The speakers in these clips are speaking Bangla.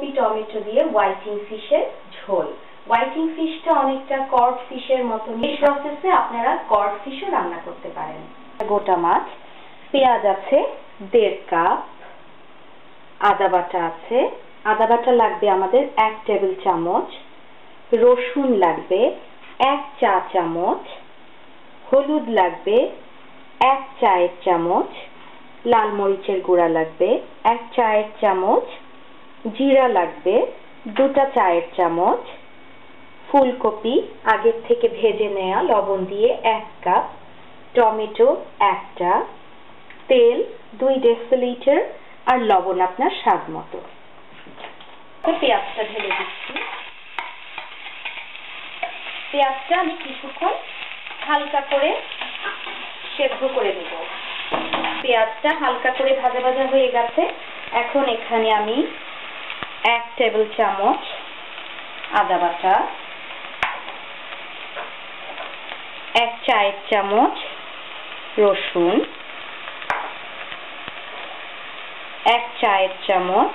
ফুলকপি টমেটো দিয়ে হোয়াইটিং ফিশের ঝোল। হোয়াইটিং ফিশটা অনেকটা কড ফিশের মতো। এই প্রসেসে আপনারা কড ফিশও রান্না করতে পারেন। গোটা মাছ, পেঁয়াজ আছে 1.5 কাপ, আদা বাটা আছে, আদা বাটা লাগবে আমাদের 1 টেবিল চামচ, রসুন লাগবে 1 চা চামচ, হলুদ লাগবে 1 চায়ের চামচ, লাল মরিচের গুঁড়া লাগবে 1 চায়ের চামচ, জিরা লাগবে 2টা চায়ের চামচ, ফুলকপি আগের থেকে ভেজে নেওয়া লবণ দিয়ে 1 কাপ, টমেটো 1টা, তেল 2 ডেসিলিটার আর লবণ আপনার স্বাদ মতো। পেঁয়াজটা ঢেলে দিচ্ছি। পেঁয়াজটা আমি কিছুক্ষণ হালকা করে সেদ্ধ করে নেব। পেঁয়াজটা হালকা করে ভাজা ভাজা হয়ে গেছে। এখন এখানে আমি 1 টেবিল চামচ আদা বাটা, 1 চায়ের চামচ রসুন, 1 চায়ের চামচ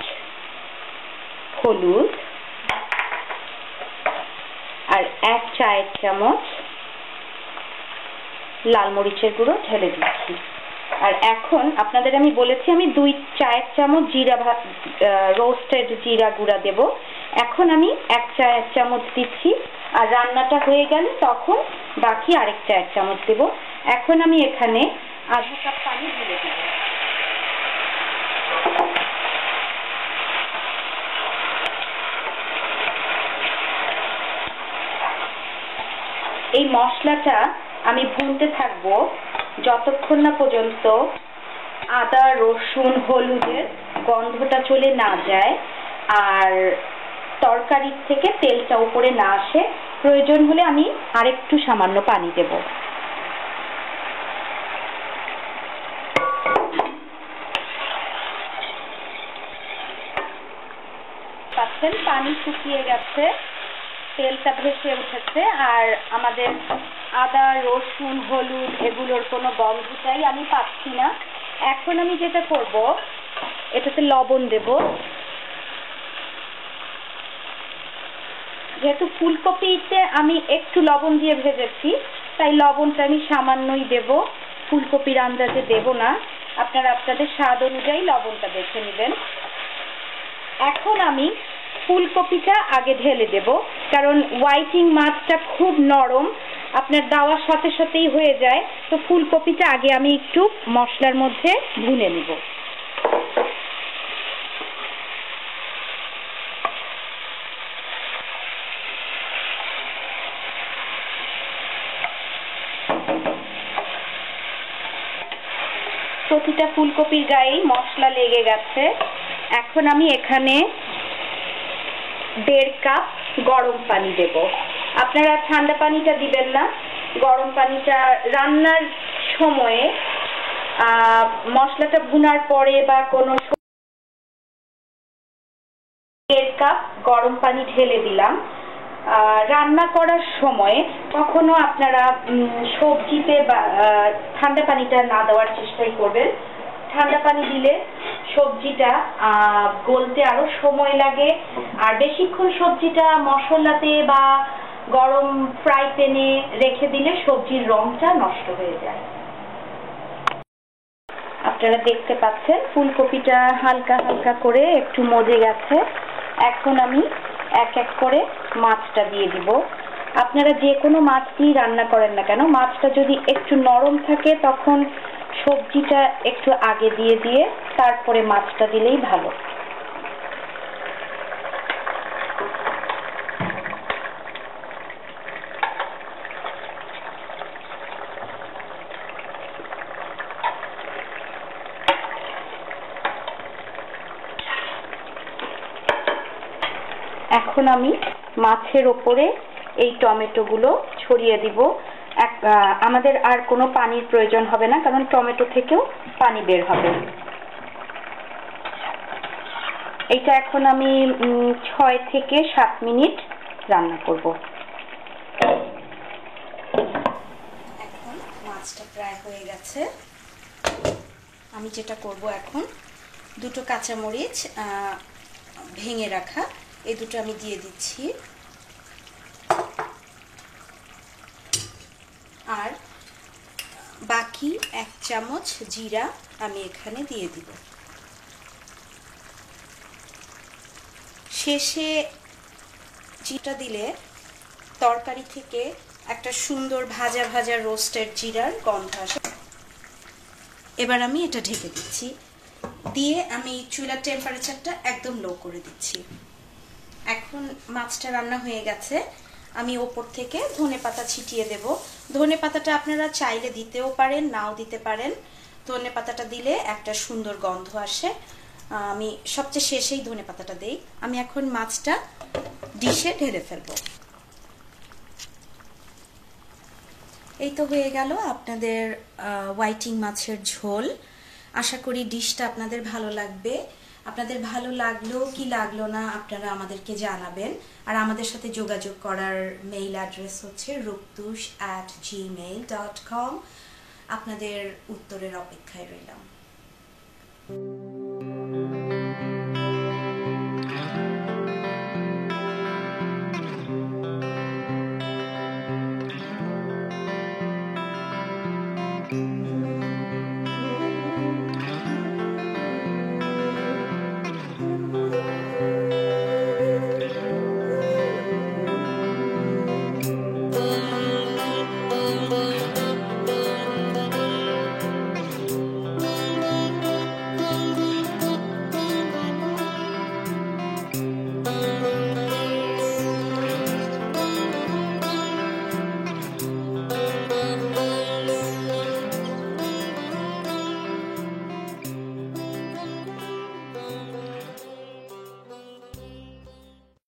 হলুদ আর 1 চায়ের চামচ লাল মরিচের গুঁড়ো ঢেলে দিচ্ছি। আর এখন আপনাদের আমি বলেছি আমি 2 চায়ের চামচ জিরা রোস্টেড জিরা গুঁড়া দেব। এখন আমি 1 চায়ের চামচ দিচ্ছি, আর রান্নাটা হয়ে গেলে তখন বাকি আরেক চায়ের চামচ দেব। এখন আমি এখানে আধা কাপ পানি ঢেলে দেব। এই মশলাটা আমি ভুনতে থাকবো যতক্ষণ না পর্যন্ত আদা রসুন হলুদের গন্ধটা চলে না যায় আর তরকারির থেকে তেলটা উপরে না আসে। প্রয়োজন হলে আমি আরেকটু সামান্য পানি দেব। পাচ্ছেন পানি শুকিয়ে গেছে, তেলটা ভেসে উঠেছে, আর আমাদের আদা রসুন হলুদ এগুলোর কোনো গন্ধটাই আমি পাচ্ছি না। এখন আমি যেটা করব, এটাতে লবণ দেব। যেহেতু ফুলকপিতে আমি একটু লবণ দিয়ে ভেজেছি, তাই লবণটা আমি সামান্যই দেব, ফুলকপির আন্দাজে দেব না। আপনারা আপনাদের স্বাদ অনুযায়ী লবণটা দেখে নেবেন। এখন আমি ফুলকপিটা আগে ঢেলে দেব, কারণ হোয়াইটিং মাছটা খুব নরম, আপনার দেওয়ার সাথে সাথেই হয়ে যায়। তো ফুলকপিটা আগে আমি একটু মশলার মধ্যে ভুনে নেব। প্রতিটা ফুলকপির গায়েই মশলা লেগে গেছে। এখন আমি এখানে 1.5 কাপ গরম পানি দেব। আপনারা ঠান্ডা পানিটা দিবেন না, গরম পানিটা রান্নার সময়ে মশলাটা ভুনার পরে বা কোনো 1.5 কাপ গরম পানি ঢেলে দিলাম। রান্না করার সময় কখনো আপনারা সবজিতে ঠান্ডা পানিটা না দেওয়ার চেষ্টাই করবেন। ঠান্ডা পানি দিলে সবজিটা গলতে আরো সময় লাগে, আর বেশিক্ষণ সবজিটা মশলাতে বা গরম ফ্রাই প্যানে রেখে দিলে সবজির রংটা নষ্ট হয়ে যায়। আপনারা দেখতে পাচ্ছেন ফুলকপিটা হালকা হালকা করে একটু মজে গেছে। এখন আমি এক এক করে মাছটা দিয়ে দিব। আপনারা যে কোনো মাছ দিয়ে রান্না করেন না কেন, মাছটা যদি একটু নরম থাকে তখন সবজিটা একটু আগে দিয়ে দিয়ে তারপরে মাছটা দিলেই ভালো। এখন আমি মাছের ওপরে এই টমেটোগুলো ছড়িয়ে দিব। আমাদের আর কোনো পানির প্রয়োজন হবে না, কারণ টমেটো থেকেও পানি বের হবে। এটা এখন আমি 6 থেকে 7 মিনিট রান্না করব। এখন মাছটা প্রায় হয়ে গেছে। আমি যেটা করব, এখন 2টো কাঁচামরিচ ভেঙে রাখা এই দুটো আমি দিয়ে দিচ্ছি। আর বাকি 1 চামচ জিরা আমি এখানে দিয়ে দিব। শেষে জিরা দিলে তরকারি থেকে একটা সুন্দর ভাজা ভাজা রোস্টেড জিরার গন্ধ আসে। এবার আমি এটা ঢেকে দিচ্ছি, দিয়ে আমি চুলার টেম্পারেচারটা একদম লো করে দিচ্ছি। এখন মাছটা রান্না হয়ে গেছে, আমি ওপর থেকে ধনেপাতা ছিটিয়ে দেব। ধনেপাতাটা আপনারা চাইলে দিতেও পারেন, নাও দিতে পারেন। ধনেপাতাটা দিলে একটা সুন্দর গন্ধ আসে। আমি সবচেয়ে শেষেই ধনেপাতাটা দেই। আমি এখন মাছটা ডিশে ঢেলে ফেলবো। এই তো হয়ে গেল আপনাদের হোয়াইটিং মাছের ঝোল। আশা করি ডিশটা আপনাদের ভালো লাগবে। আপনাদের ভালো লাগলো কি লাগলো না আপনারা আমাদেরকে জানাবেন। আর আমাদের সাথে যোগাযোগ করার মেইল অ্যাড্রেস হচ্ছে ruptush@gmail.com। আপনাদের উত্তরের অপেক্ষায় রইলাম।